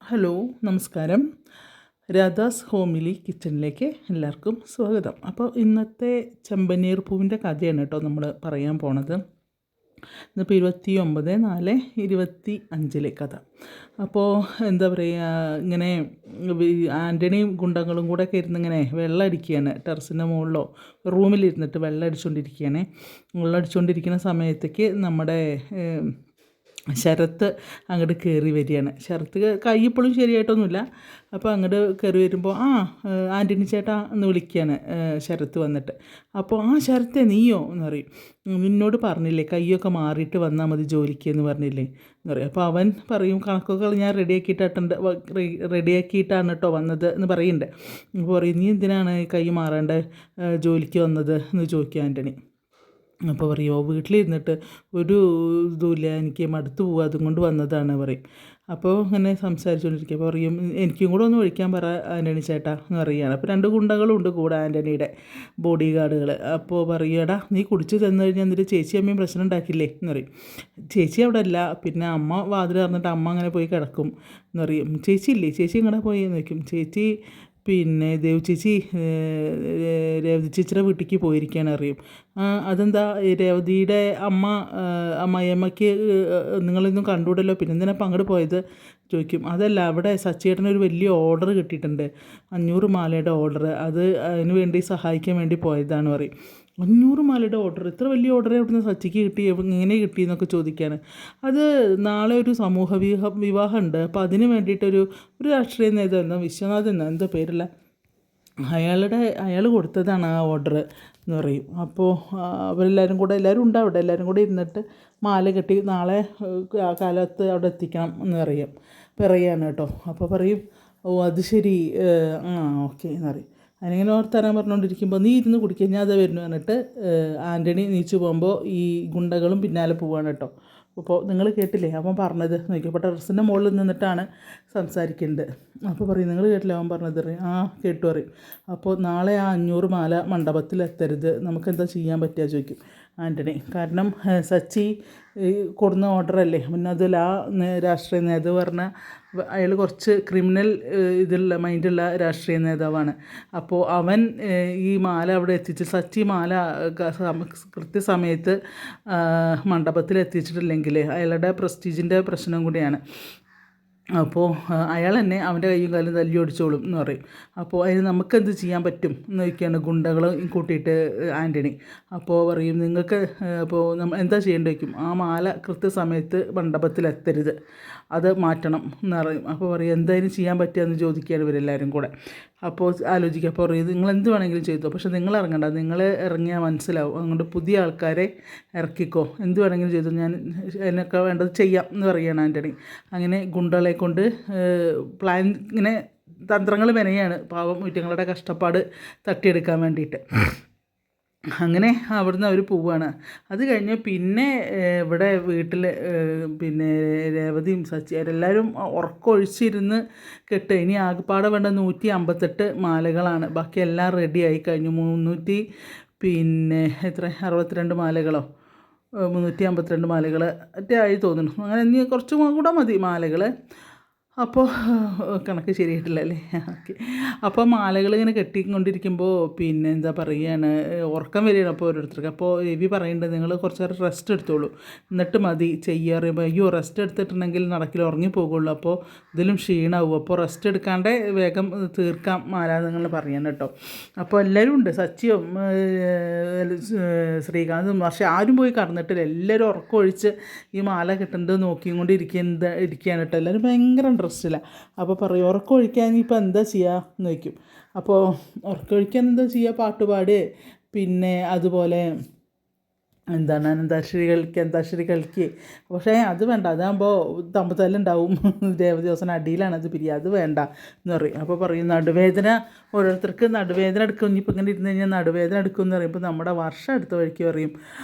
Hello, നമസ്കാരം. Radhas homely കിച്ചണിലേക്ക് എല്ലാവർക്കും സ്വാഗതം. അപ്പോൾ ഇന്നത്തെ ചെമ്പനീർ പൂവിൻ്റെ കഥയാണ് കേട്ടോ നമ്മൾ പറയാൻ പോണത്. ഇന്നിപ്പോൾ 29/4/25 കഥ. അപ്പോൾ എന്താ പറയുക, ഇങ്ങനെ ആൻ്റണിയും ഗുണ്ടകളും കൂടെ ഒക്കെ ഇരുന്ന് ഇങ്ങനെ വെള്ളം അടിക്കുകയാണ്. ടെറസിൻ്റെ മുകളിലോ റൂമിലിരുന്നിട്ട് വെള്ളം അടിച്ചുകൊണ്ടിരിക്കുകയാണ്. വെള്ളം അടിച്ചുകൊണ്ടിരിക്കുന്ന സമയത്തേക്ക് നമ്മുടെ ശരത്ത് അങ്ങോട്ട് കയറി വരികയാണ്. ശരത്ത് കൈ ഇപ്പോഴും ശരിയായിട്ടൊന്നുമില്ല. അപ്പോൾ അങ്ങോട്ട് കയറി വരുമ്പോൾ ആൻ്റണി ചേട്ടാ എന്ന് വിളിക്കുകയാണ് ശരത്ത് വന്നിട്ട്. അപ്പോൾ ശരത്തെ നീയോ എന്ന് പറയും. നിന്നോട് പറഞ്ഞില്ലേ കൈയൊക്കെ മാറിയിട്ട് വന്നാൽ മതി ജോലിക്ക് എന്ന് പറഞ്ഞില്ലേ എന്ന് പറയും. അപ്പോൾ അവൻ പറയും കണക്കൊക്കെ ഞാൻ റെഡിയാക്കിയിട്ടാണ് കേട്ടോ വന്നത് എന്ന് പറയുന്നുണ്ട്. അപ്പോൾ പറയും നീ എന്തിനാണ് കൈ മാറേണ്ട ജോലിക്ക് വന്നത് എന്ന് ചോദിക്കുക ആൻ്റണി. അപ്പോൾ പറയുമോ വീട്ടിലിരുന്നിട്ട് ഒരു ഇതുമില്ല, എനിക്ക് മടുത്തു പോകുക, അതും കൊണ്ട് വന്നതാണ് പറയും. അപ്പോൾ ഇങ്ങനെ സംസാരിച്ചുകൊണ്ടിരിക്കുക. അപ്പോൾ പറയും എനിക്കും കൂടെ ഒന്ന് വിളിക്കാൻ പറ ആൻ്റണി ചേട്ടാ എന്ന് പറയുകയാണ്. അപ്പോൾ 2 ഗുണ്ടകളുണ്ട് കൂടെ, ആൻ്റണിയുടെ ബോഡി ഗാർഡുകൾ. അപ്പോൾ പറയുകടാ നീ കുടിച്ച് തന്നു കഴിഞ്ഞാൽ എന്നിട്ട് ചേച്ചി അമ്മയും പ്രശ്നം ഉണ്ടാക്കില്ലേ എന്ന് പറയും. ചേച്ചി അവിടെ അല്ല, പിന്നെ അമ്മ വാതിൽ പറഞ്ഞിട്ട് അമ്മ അങ്ങനെ പോയി കിടക്കും എന്ന് പറയും. ചേച്ചി ഇല്ലേ, ചേച്ചി ഇങ്ങനെ പോയി എന്ന് വയ്ക്കും. ചേച്ചി പിന്നെ ദേവ് ചേച്ചി രേവതി ചേച്ചിയുടെ വീട്ടിലേക്ക് പോയിരിക്കുകയാണ് അറിയും. അതെന്താ രേവതിയുടെ അമ്മയമ്മയ്ക്ക് നിങ്ങളൊന്നും കണ്ടുകൂടല്ലോ, പിന്നെ എന്തിനാ അപ്പം അങ്ങോട്ട് പോയത് ചോദിക്കും. അതല്ല, അവിടെ സച്ചേട്ടനൊരു വലിയ ഓർഡർ കിട്ടിയിട്ടുണ്ട്, 500 മാലയുടെ ഓർഡർ, അതിന് വേണ്ടി സഹായിക്കാൻ വേണ്ടി പോയതാണ് പറയും. 500 മാലയുടെ ഓർഡർ, ഇത്ര വലിയ ഓർഡർ എവിടുന്ന് സച്ചിക്ക് കിട്ടി, എങ്ങനെ കിട്ടി എന്നൊക്കെ ചോദിക്കുകയാണ്. അത് നാളെ ഒരു സമൂഹ വിവാഹമുണ്ട്, അപ്പോൾ അതിന് വേണ്ടിയിട്ടൊരു രാഷ്ട്രീയ നേതാവ് എന്താ വിശ്വനാഥൻ എന്താ പേരില്ല, അയാൾ കൊടുത്തതാണ് ആ ഓർഡർ എന്ന് പറയും. അപ്പോൾ അവരെല്ലാവരും ഉണ്ടാവും, എല്ലാവരും കൂടെ ഇരുന്നിട്ട് മാല കെട്ടി നാളെ കാലത്ത് അവിടെ എത്തിക്കണം എന്ന് പറയാണ് കേട്ടോ. അപ്പോൾ പറയും അത് ശരി, ഓക്കെ എന്ന് പറയും. അതിനിങ്ങനെ ഓർത്തരാൻ പറഞ്ഞുകൊണ്ടിരിക്കുമ്പോൾ നീ ഇരുന്ന് കുടിക്കുക, ഞാൻ അത് വരുന്നു പറഞ്ഞിട്ട് ആൻ്റണി നീച്ചു പോകുമ്പോൾ ഈ ഗുണ്ടകളും പിന്നാലെ പോവാണ് കേട്ടോ. അപ്പോൾ നിങ്ങൾ കേട്ടില്ലേ അവൻ പറഞ്ഞത് നോക്കിയപ്പോൾ ടെറസിൻ്റെ മുകളിൽ നിന്നിട്ടാണ് സംസാരിക്കേണ്ടത്. അപ്പോൾ പറയും നിങ്ങൾ കേട്ടില്ലേ അവൻ പറഞ്ഞത് പറയും. കേട്ടു പറയും. അപ്പോൾ നാളെ 500 മാല മണ്ഡപത്തിൽ എത്തരുത്, നമുക്കെന്താ ചെയ്യാൻ പറ്റുക ചോദിക്കും ആൻ്റണി. കാരണം സച്ചി കൊടുന്ന ഓർഡറല്ലേ, പിന്നെ അതിൽ രാഷ്ട്രീയ നേതാവ് പറഞ്ഞാൽ അയാൾ കുറച്ച് ക്രിമിനൽ മൈൻഡുള്ള രാഷ്ട്രീയ നേതാവാണ്. അപ്പോൾ അവൻ ഈ മാല അവിടെ സച്ചി മാല കൃത്യസമയത്ത് മണ്ഡപത്തിൽ എത്തിച്ചിട്ടില്ലെങ്കിൽ അയാളുടെ പ്രസ്റ്റീജിൻ്റെ പ്രശ്നം കൂടിയാണ്. അപ്പോൾ അയാൾ തന്നെ അവൻ്റെ കൈയും കാലും തല്ലി ഒടിച്ചോളും എന്ന് പറയും. അപ്പോൾ അതിന് നമുക്കെന്ത് ചെയ്യാൻ പറ്റും എന്ന് ചോദിക്കുകയാണ് ഗുണ്ടകൾ കൂട്ടിയിട്ട് ആൻ്റണി. അപ്പോൾ പറയും നിങ്ങൾക്ക് അപ്പോൾ നമ്മൾ എന്താ ചെയ്യേണ്ടി വയ്ക്കും, ആ മാല കൃത്യസമയത്ത് മണ്ഡപത്തിൽ എത്തരുത്, അത് മാറ്റണം എന്ന് പറയും. അപ്പോൾ പറയും എന്തായാലും ചെയ്യാൻ പറ്റുക എന്ന് ചോദിക്കുകയാണ് ഇവരെല്ലാവരും കൂടെ. അപ്പോൾ ആലോചിക്കുക. അപ്പോൾ പറയും നിങ്ങൾ എന്ത് വേണമെങ്കിലും ചെയ്തോ, പക്ഷേ നിങ്ങൾ ഇറങ്ങണ്ട, നിങ്ങൾ ഇറങ്ങിയാൽ മനസ്സിലാവും, അതുകൊണ്ട് പുതിയ ആൾക്കാരെ ഇറക്കിക്കോ, എന്ത് വേണമെങ്കിലും ചെയ്തോ, ഞാൻ എന്നൊക്കെ വേണ്ടത് ചെയ്യാം എന്ന് പറയുകയാണ് ആൻ്റണി. അങ്ങനെ ഗുണ്ടകളെ കൊണ്ട് പ്ലാൻ ഇങ്ങനെ തന്ത്രങ്ങൾ മെനയാണ് പാവം വീട്ടുകളുടെ കഷ്ടപ്പാട് തട്ടിയെടുക്കാൻ വേണ്ടിയിട്ട്. അങ്ങനെ അവിടുന്ന് അവർ പോവുകയാണ്. അത് കഴിഞ്ഞ് പിന്നെ ഇവിടെ വീട്ടിൽ പിന്നെ രേവതിയും എല്ലാവരും ഉറക്കമൊഴിച്ചിരുന്ന് ഇനി ആകെപ്പാടെ വേണ്ട 158 മാലകളാണ്, ബാക്കി എല്ലാം റെഡിയായി കഴിഞ്ഞു. 62 മാലകളോ 352 മാലകൾ മറ്റേ ആയി തോന്നുന്നു. അങ്ങനെ ഇനി കുറച്ചും കൂടെ മതി മാലകൾ. അപ്പോൾ കണക്ക് ശരിയായിട്ടില്ല അല്ലേ, ഓക്കെ. അപ്പോൾ മാലകൾ ഇങ്ങനെ കെട്ടിക്കൊണ്ടിരിക്കുമ്പോൾ പിന്നെ എന്താ പറയുകയാണ്, ഉറക്കം വരികയാണ് അപ്പോൾ ഓരോരുത്തർക്ക്. അപ്പോൾ രവി പറയുന്നുണ്ട് നിങ്ങൾ കുറച്ച് നേരം റെസ്റ്റ് എടുത്തോളൂ, എന്നിട്ട് മതി ചെയ്യുക പറയുമ്പോൾ അയ്യോ റെസ്റ്റ് എടുത്തിട്ടുണ്ടെങ്കിൽ നടക്കില്ല, ഉറങ്ങിപ്പോകുള്ളൂ, അപ്പോൾ ഇതിലും ക്ഷീണമാവും, അപ്പോൾ റെസ്റ്റ് എടുക്കാണ്ട് വേഗം തീർക്കാം മാല നിങ്ങൾ പറയാൻ കേട്ടോ. അപ്പോൾ എല്ലാവരും ഉണ്ട്, സച്ചിയും ശ്രീകാന്തും, പക്ഷേ ആരും പോയി കടന്നിട്ടില്ല, എല്ലാവരും ഉറക്കമൊഴിച്ച് ഈ മാല കിട്ടുന്നത് നോക്കിയും കൊണ്ട് ഇരിക്കുകയാണ് കേട്ടോ. എല്ലാവരും ഭയങ്കര ഇൻട്രസ്റ്റില്ല. അപ്പോൾ പറയും ഉറക്കമൊഴിക്കാൻ ഇപ്പോൾ എന്താ ചെയ്യുക എന്ന് ചോദിക്കും. അപ്പോൾ ഉറക്കമൊഴിക്കാൻ എന്താ ചെയ്യുക, പാട്ടുപാട്, പിന്നെ അതുപോലെ എന്താണ് അന്താക്ഷരി കളിക്കുക. പക്ഷേ അത് വേണ്ട, അതാകുമ്പോൾ തമ്പത്തല്ലുണ്ടാവും, ദേവദിവസം അടിയിലാണ് അത് പിരിയുക, അത് വേണ്ട എന്ന് പറയും. അപ്പോൾ പറയും നടുവേദന, ഓരോരുത്തർക്ക് നടുവേദന എടുക്കും, ഇനിയിപ്പോൾ ഇങ്ങനെ ഇരുന്ന് കഴിഞ്ഞാൽ നടുവേദന എടുക്കുമെന്ന് പറയുമ്പോൾ നമ്മുടെ വർഷം എടുത്ത വഴിക്ക് പറയും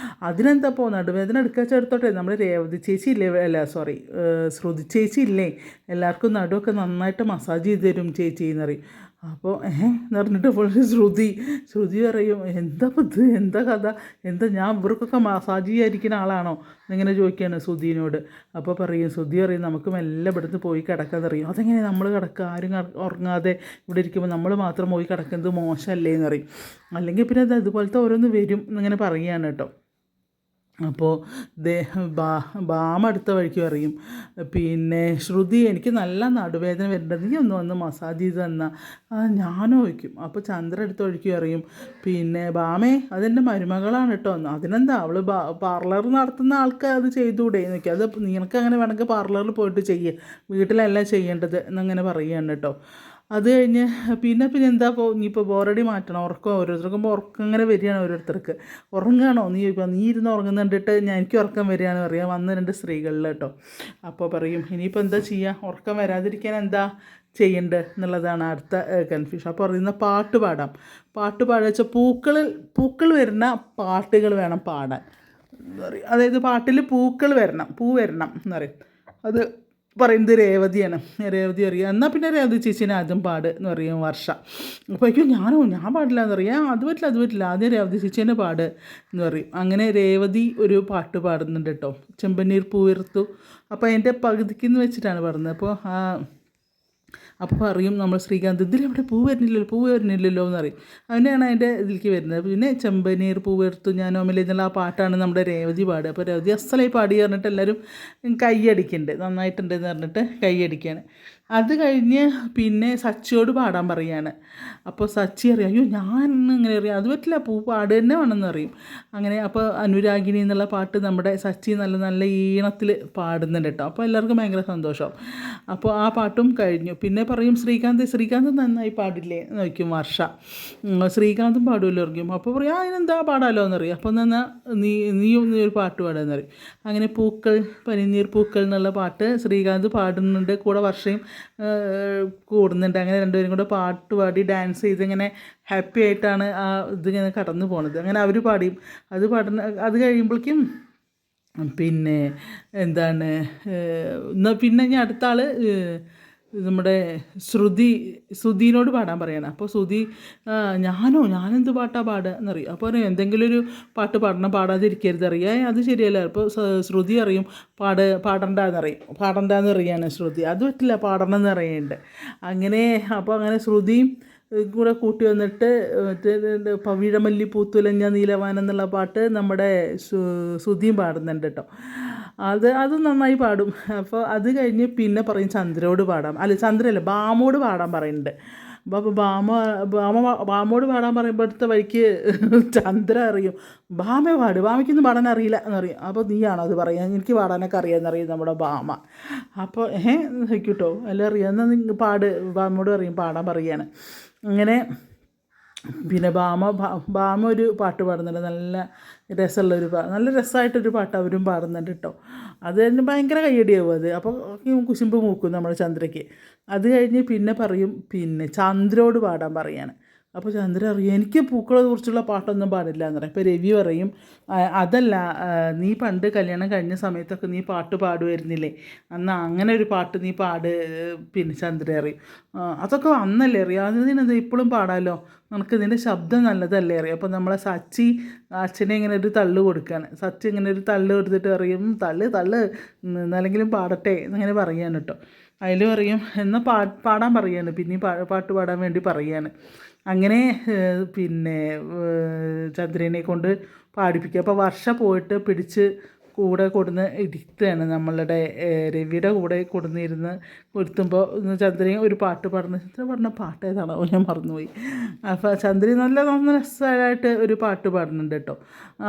അതിനെന്താ ഇപ്പോൾ നടുവേദന എടുക്കാച്ചാൽ എടുത്തോട്ടെ, നമ്മൾ രേവതി ചേച്ചി ഇല്ലേ, ശ്രുതി ചേച്ചി ഇല്ലേ, എല്ലാവർക്കും നടുവൊക്കെ നന്നായിട്ട് മസാജ് ചെയ്ത് തരും ചേച്ചി എന്ന് പറയും. അപ്പോൾ എന്ന് പറഞ്ഞിട്ട് ഫുൾ ശ്രുതി പറയും എന്താ ഇത്, എന്താ കഥ, എന്താ ഞാൻ ഇവർക്കൊക്കെ മസാജ് ചെയ്യാതിരിക്കുന്ന ആളാണോ എന്നിങ്ങനെ ചോദിക്കുകയാണ് ശ്രുതിനോട്. അപ്പോൾ പറയും ശ്രുതി പറയും നമുക്ക് മെല്ലെ ഇവിടുന്ന് പോയി കിടക്കാന്ന് പറയും. അതെങ്ങനെ നമ്മൾ കിടക്കുക, ആരും ഉറങ്ങാതെ ഇവിടെ ഇരിക്കുമ്പോൾ നമ്മൾ മാത്രം പോയി കിടക്കുന്നത് മോശമല്ലേ എന്ന് പറയും. അല്ലെങ്കിൽ പിന്നെ അത് ഇതുപോലത്തെ ഓരോന്ന് വരും എന്നിങ്ങനെ പറയുകയാണ് കേട്ടോ. അപ്പോൾ ബാമ അടുത്ത വഴിക്ക് പറയും പിന്നെ ശ്രുതി എനിക്ക് നല്ല നടുവേദന വരുന്നുണ്ട്, നീ ഒന്ന് വന്ന് മസാജ് ചെയ്ത് തന്നാൽ. ഞാനോ വയ്ക്കും. അപ്പോൾ ചന്ദ്ര അടുത്ത വഴിക്ക് പറയും പിന്നെ ബാമേ അതെൻ്റെ മരുമകളാണ് കേട്ടോ, അതിനെന്താ അവൾ പാർലർ നടത്തുന്ന ആൾക്ക് അത് ചെയ്തുകൂടെ നോക്കി, അത് നിനക്ക് അങ്ങനെ വേണമെങ്കിൽ പാർലറിൽ പോയിട്ട് ചെയ്യുക, വീട്ടിലല്ല ചെയ്യേണ്ടത് എന്നങ്ങനെ പറയുകയാണ് കേട്ടോ. അത് കഴിഞ്ഞ് പിന്നെ എന്താ ഇനിയിപ്പോൾ ബോറടി മാറ്റണം, ഉറക്കം ഓരോരുത്തർക്കും ഉറക്കം ഇങ്ങനെ വരികയാണ് ഓരോരുത്തർക്ക്. ഉറങ്ങുകയാണോ നീ ചോദിക്കുക, നീ ഇരുന്ന് ഉറങ്ങുന്നുണ്ടിട്ട് എനിക്ക് ഉറക്കം വരികയാണ് പറയുക വന്ന് 2 സ്ത്രീകളിൽ കേട്ടോ. അപ്പോൾ പറയും ഇനിയിപ്പോൾ എന്താ ചെയ്യുക, ഉറക്കം വരാതിരിക്കാൻ എന്താ ചെയ്യേണ്ടത് എന്നുള്ളതാണ് അടുത്ത കൺഫ്യൂഷൻ. അപ്പോൾ പറയുന്ന പാട്ട് പാടുക വെച്ചാൽ പൂക്കൾ വരുന്ന പാട്ടുകൾ വേണം പാടാൻ എന്ന് പറയും. അതായത് പാട്ടിൽ പൂ വരണം എന്ന് പറയും. അത് പറയുന്നത് രേവതി അറിയാം. എന്നാൽ പിന്നെ രേവതി ചേച്ചീനെ ആദ്യം പാട് എന്ന് പറയും വർഷ. അപ്പോൾ ഞാൻ പാടില്ല എന്ന് പറയാം. അത് പറ്റില്ല ആദ്യം രേവതി ചേച്ചീനെ പാട് എന്ന് പറയും. അങ്ങനെ രേവതി ഒരു പാട്ട് പാടുന്നുണ്ട് കേട്ടോ, ചെമ്പനീർ പൂവിർത്തു. അപ്പോൾ അതിൻ്റെ പകുതിക്കെന്ന് വെച്ചിട്ടാണ് പാടുന്നത്. അപ്പോൾ പറയും നമ്മൾ ശ്രീകാന്ത് ഇതിലെവിടെ പൂ വരുന്നില്ലല്ലോ എന്ന് പറയും. അവനെയാണ് അതിൻ്റെ ഇതിലേക്ക് വരുന്നത്. പിന്നെ ചെമ്പനീർ പൂവെടുത്തു ഞാൻ ഓമല എന്നുള്ള ആ പാട്ടാണ് നമ്മുടെ രേവതി പാടുക. അപ്പോൾ രേവതി അസലായി പാടി പറഞ്ഞിട്ട് എല്ലാവരും കൈയടിക്കുന്നുണ്ട്, നന്നായിട്ടുണ്ടെന്ന് പറഞ്ഞിട്ട് കൈയടിക്കുകയാണ്. അത് കഴിഞ്ഞ് പിന്നെ സച്ചിയോട് പാടാൻ പറയുകയാണ്. അപ്പോൾ സച്ചി അറിയാം ഞാൻ ഇങ്ങനെ അറിയാം, അത് പറ്റില്ല, പൂ പാടുക തന്നെ വേണമെന്ന് പറയും. അങ്ങനെ അപ്പോൾ അനുരാഗിണി എന്നുള്ള പാട്ട് നമ്മുടെ സച്ചി നല്ല നല്ല ഈണത്തിൽ പാടുന്നുണ്ട് കേട്ടോ. അപ്പോൾ എല്ലാവർക്കും ഭയങ്കര സന്തോഷം. അപ്പോൾ ആ പാട്ടും കഴിഞ്ഞു. പിന്നെ പറയും ശ്രീകാന്ത് നന്നായി പാടില്ലേ എന്ന് ചോദിക്കും വർഷ. ശ്രീകാന്തും പാടുമല്ലോ അറിയും. അപ്പോൾ പറയും അതിനെന്താ പാടാമല്ലോ എന്നറിയും. അപ്പോൾ എന്നാൽ നീയും ഒരു പാട്ട് പാടാമെന്ന് പറയും. അങ്ങനെ പനിനീർ പൂക്കൾ എന്നുള്ള പാട്ട് ശ്രീകാന്ത് പാടുന്നുണ്ട്, കൂടെ വർഷയും കൂടുന്നുണ്ട്. അങ്ങനെ രണ്ടുപേരും കൂടെ പാട്ട് പാടി ഡാൻസ് ചെയ്ത് ഇങ്ങനെ ഹാപ്പി ആയിട്ടാണ് ആ ഇതിങ്ങനെ കടന്നു പോണത്. അങ്ങനെ അവർ പാടിയും അത് കഴിയുമ്പോഴേക്കും പിന്നെ എന്താണ് പിന്നെ ഞാൻ അടുത്ത ആൾ നമ്മുടെ ശ്രുതിനോട് പാടാൻ പറയണം. അപ്പോൾ ശ്രുതി ഞാനെന്ത് പാട്ടാ പാടുക എന്നറിയും. അപ്പോൾ എന്തെങ്കിലും ഒരു പാട്ട് പാടാതിരിക്കരുത് അറിയാം, അത് ശരിയല്ല. അപ്പോൾ ശ്രുതി അറിയും പാടണ്ടെന്ന് അറിയാണ് ശ്രുതി. അത് പറ്റില്ല, പാടണം എന്ന് അറിയുന്നുണ്ട്. അങ്ങനെ ശ്രുതിയും കൂടെ കൂട്ടി വന്നിട്ട് പവിഴമല്ലി പൂത്തുലഞ്ഞ നീലവാനം എന്നുള്ള പാട്ട് നമ്മുടെ ശ്രുതിയും പാടുന്നുണ്ട് കേട്ടോ. അത് നന്നായി പാടും. അപ്പോൾ അത് കഴിഞ്ഞ് പിന്നെ പറയും ചന്ദ്രയല്ല ബാമോട് പാടാൻ പറയുന്നുണ്ട്. അപ്പോൾ ബാമോട് പാടാൻ പറയുമ്പോൾ അടുത്ത വഴിക്ക് ചന്ദ്ര അറിയും ബാമയ്ക്കൊന്നും പാടാൻ അറിയില്ല എന്നറിയും. അപ്പോൾ നീയാണോ അത് പറയാൻ, എനിക്ക് പാടാനൊക്കെ അറിയാമെന്നറിയും നമ്മുടെ ബാമ. അപ്പോൾ കേട്ടോ എല്ലാം അറിയാം, എന്നാൽ നിങ്ങൾ ബാമോട് പറയും പാടാൻ പറയുകയാണ്. അങ്ങനെ പിന്നെ ബാമ ഒരു പാട്ട് പാടുന്നുണ്ട്, നല്ല രസമായിട്ടൊരു പാട്ട് അവരും പാടുന്നുണ്ട് കേട്ടോ. അത് തന്നെ ഭയങ്കര കയ്യടിയാവും അത്. അപ്പോൾ കുശുമ്പ് മൂക്കും നമ്മുടെ ചന്ദ്രയ്ക്ക്. അത് കഴിഞ്ഞ് പിന്നെ പറയും ചന്ദ്രയോട് പാടാൻ പറയാണ്. അപ്പോൾ ചന്ദ്ര അറിയാം എനിക്ക് പൂക്കളെ കുറിച്ചുള്ള പാട്ടൊന്നും പാടില്ല എന്ന് പറയും. ഇപ്പോൾ രവി പറയും അതല്ല, നീ പണ്ട് കല്യാണം കഴിഞ്ഞ സമയത്തൊക്കെ നീ പാട്ട് പാടുമായിരുന്നില്ലേ, എന്നാൽ അങ്ങനെ ഒരു പാട്ട് നീ പാട്. ചന്ദ്ര അറിയും അതൊക്കെ അന്നല്ലേ അറിയാം, അതിനെന്താ ഇപ്പോഴും പാടാമല്ലോ, നമുക്ക് ഇതിൻ്റെ ശബ്ദം നല്ലതല്ലേ അറിയാം. അപ്പോൾ നമ്മളെ സച്ചി അച്ഛനെ ഇങ്ങനെ ഒരു തള്ളു കൊടുക്കുകയാണ്. സച്ചി ഇങ്ങനെ ഒരു തള്ളു കൊടുത്തിട്ട് പറയും തള്ളു എന്നാലെങ്കിലും പാടട്ടെ എന്നിങ്ങനെ പറയുകയാണ് കേട്ടോ. അതിൽ പറയും എന്നാൽ പാടാൻ പറയുകയാണ്, പിന്നെയും പാട്ട് പാടാൻ വേണ്ടി പറയുകയാണ്. അങ്ങനെ ചന്ദ്രനെ കൊണ്ട് പാടിപ്പിക്കുക. അപ്പോൾ വർഷ പോയിട്ട് പിടിച്ച് കൂടെ കൊടുന്ന് ഇരുത്തുകയാണ്, നമ്മളുടെ രവിയുടെ കൂടെ ഇരുത്തുമ്പോൾ ചന്ദ്രൻ ഒരു പാട്ട് പാടുന്ന പാട്ട് ഏതാണോ ഞാൻ മറന്നുപോയി. അപ്പോൾ ചന്ദ്രൻ നല്ല രസമായിട്ട് ഒരു പാട്ട് പാടുന്നുണ്ട് കേട്ടോ.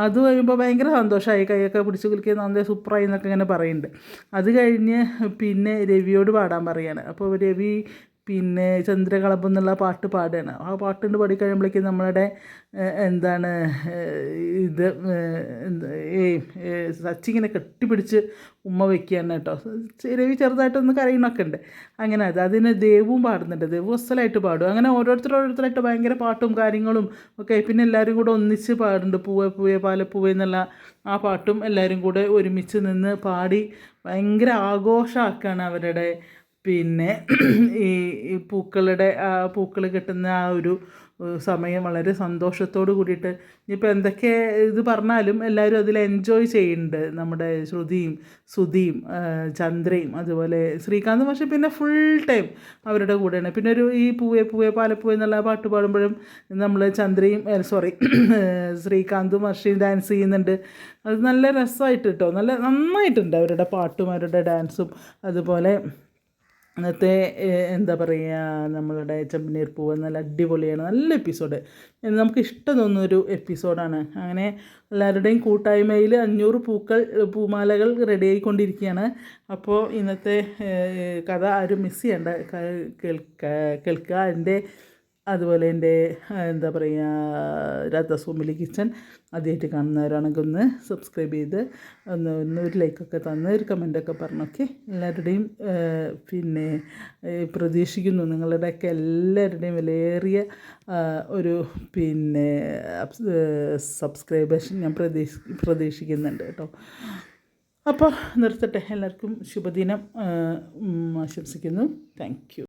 അത് കഴിയുമ്പോൾ ഭയങ്കര സന്തോഷമായി, കൈയൊക്കെ പിടിച്ച് കുലുക്കി നല്ല സൂപ്പറായി എന്നൊക്കെ ഇങ്ങനെ പറയുന്നുണ്ട്. അത് കഴിഞ്ഞ് രവിയോട് പാടാൻ പറയുകയാണ്. അപ്പോൾ രവി ചന്ദ്രകളഭം എന്നുള്ള പാട്ട് പാടുകയാണ്. ആ പാട്ടുണ്ട് പാടിക്കഴിയുമ്പോഴേക്കും നമ്മളുടെ സച്ചി ഇങ്ങനെ കെട്ടിപ്പിടിച്ച് ഉമ്മ വയ്ക്കുകയാണ് കേട്ടോ. രവി ചെറുതായിട്ടൊന്ന് കരയണമൊക്കെ ഉണ്ട്. അങ്ങനെ അതിന് ദേവും പാടുന്നുണ്ട്, ദേവു അസലായിട്ട് പാടും. അങ്ങനെ ഓരോരുത്തരായിട്ട് ഭയങ്കര പാട്ടും കാര്യങ്ങളും ഒക്കെ. പിന്നെ എല്ലാവരും കൂടെ ഒന്നിച്ച് പാടുന്നുണ്ട്, പൂവേ പാലപ്പൂവേ എന്നുള്ള ആ പാട്ടും എല്ലാവരും കൂടെ ഒരുമിച്ച് നിന്ന് പാടി ഭയങ്കര ആഘോഷമാക്കുകയാണ് അവരുടെ പിന്നെ ഈ ഈ പൂക്കളുടെ പൂക്കൾ കിട്ടുന്ന ആ ഒരു സമയം വളരെ സന്തോഷത്തോട് കൂടിയിട്ട് ഇനിയിപ്പോൾ എന്തൊക്കെ ഇത് പറഞ്ഞാലും എല്ലാവരും അതിൽ എൻജോയ് ചെയ്യുന്നുണ്ട്. നമ്മുടെ ശ്രുതിയും സുധിയും ചന്ദ്രയും അതുപോലെ ശ്രീകാന്ത് പക്ഷേ പിന്നെ ഫുൾ ടൈം അവരുടെ കൂടെയാണ്. പിന്നെ ഒരു ഈ പൂവേ പൂവേ പാലപ്പൂവേ എന്നുള്ള പാട്ട് പാടുമ്പോഴും നമ്മൾ ചന്ദ്രയും സോറി ശ്രീകാന്തും വർഷയും ഡാൻസ് ചെയ്യുന്നുണ്ട്. അത് നല്ല രസമായിട്ട് കേട്ടോ, നല്ല നന്നായിട്ടുണ്ട് അവരുടെ പാട്ടും അവരുടെ ഡാൻസും. അതുപോലെ ഇന്നത്തെ എന്താ പറയുക, നമ്മളുടെ ചെമ്പനീർ പൂവ് നല്ല അടിപൊളിയാണ്, നല്ല എപ്പിസോഡ്, നമുക്ക് ഇഷ്ടം തോന്നുന്നൊരു എപ്പിസോഡാണ്. അങ്ങനെ എല്ലാവരുടെയും കൂട്ടായ്മയിൽ 500 പൂമാലകൾ റെഡി ആയിക്കൊണ്ടിരിക്കുകയാണ്. അപ്പോൾ ഇന്നത്തെ കഥ ആരും മിസ് ചെയ്യണ്ട, കേൾക്കുക. അതുപോലെ എൻ്റെ എന്താ പറയുക, രാധാസ്വാമിലി കിച്ചൺ ആദ്യമായിട്ട് കാണുന്നവരാണെങ്കിൽ ഒന്ന് സബ്സ്ക്രൈബ് ചെയ്ത് ഒരു ലൈക്കൊക്കെ തന്ന് ഒരു കമൻറ്റൊക്കെ പറഞ്ഞൊക്കെ എല്ലാവരുടെയും പിന്നെ പ്രതീക്ഷിക്കുന്നു, നിങ്ങളുടെയൊക്കെ എല്ലാവരുടെയും വിലയേറിയ ഒരു പിന്നെ സബ്സ്ക്രൈബേഴ്സ് ഞാൻ പ്രതീക്ഷിക്കുന്നുണ്ട് കേട്ടോ. അപ്പോൾ നിർത്തട്ടെ, എല്ലാവർക്കും ശുഭദിനം ആശംസിക്കുന്നു. Thank you.